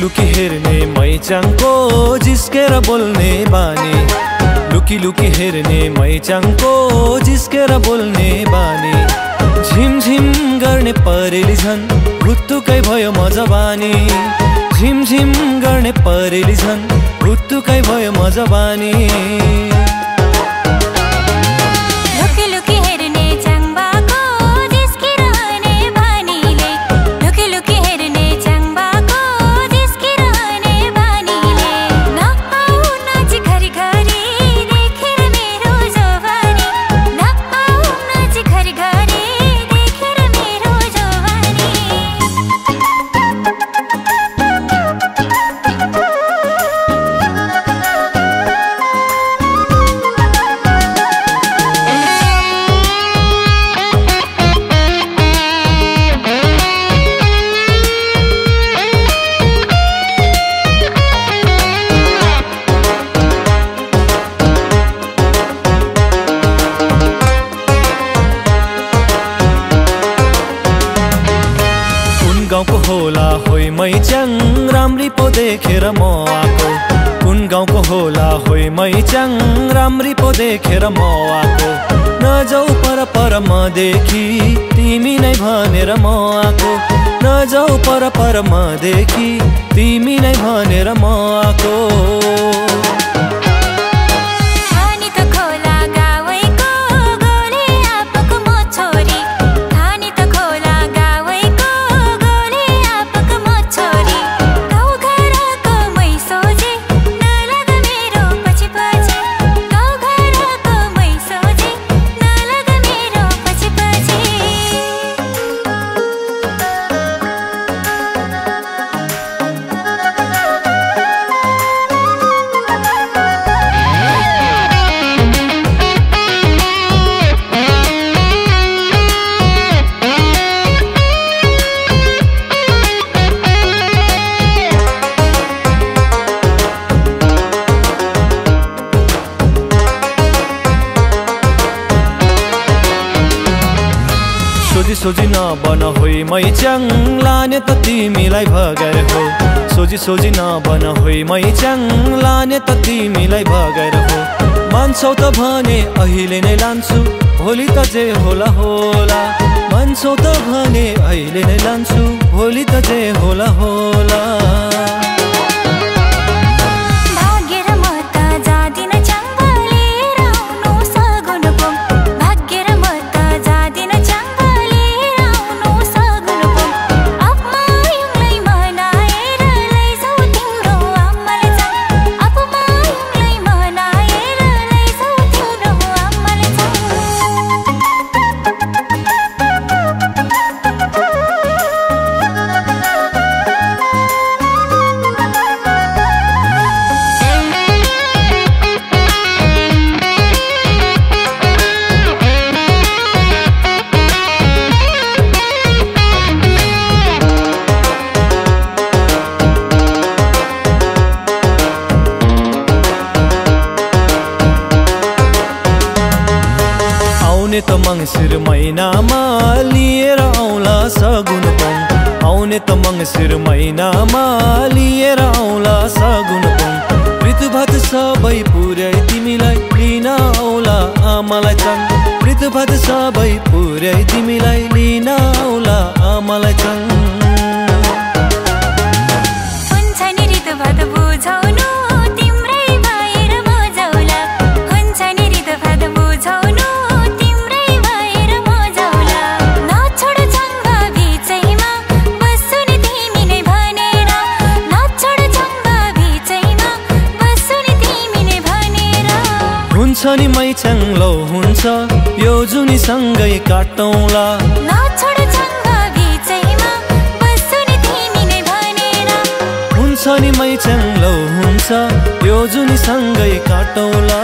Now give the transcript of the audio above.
लुकी हेर्ने मैचाङको जिस्केर बोल्ने बानी, लुकी लुकी हेर्ने मैचाङको जिस्केर बोल्ने बानी। झिमझिम गर्ने परेली झन् हुत्तुकै भयो म जवानी, झिमझिम गर्ने परेली झन् हुत्तुकै भयो म जवानी। गाउँको होला होइ मैचाङ राम्री पो देखेर म आको, कुन गाउँको होला होइ मैचाङ राम्री पो देखेर म आको। नजाऊ पर पर म देखि तिमी नै भनेर म आको, नजाऊ पर पर म देखि तिमी नै भनेर म आको। सोझी सोझी नबन होइ मैचाङ लाने त तिमीलाई भगाएर हो, सोझी सोझी नबन होइ मैचाङ लाने त तिमीलाई भगाएर हो। मान्छौ त भने अहिले नै लान्छु भोलि त जे होला होला, मान्छौ त भने अहिले नै लान्छु भोलि त जे होला होला। आउने त मङ्सिर महिनामा लिएर आउला सगुन पङ, आउने त मङ्सिर महिनामा लिएर आउला सगुन पङ। ऋतुभात सबै पुर्याई तिमीलाई लिन आउला आमालाई चङ, ऋतुभात सबै पुर्याई तिमीलाई लिन आउला आमालाई चङ। हुन्छ नि ऋतुभात बुझाउनु तिम्रै भएर मजाउला, हुन्छ नि ऋतुभात बुझाउनु हुन्छ नि मैचाङ लौ हुन्छ यो जुनी सँगै काटौँला, नछोड चङ्गा बिचैमा बस्छु नि तिमी नै भनेर। हुन्छ नि मैचाङ लौ हुन्छ यो जुनी सँगै काटौँला।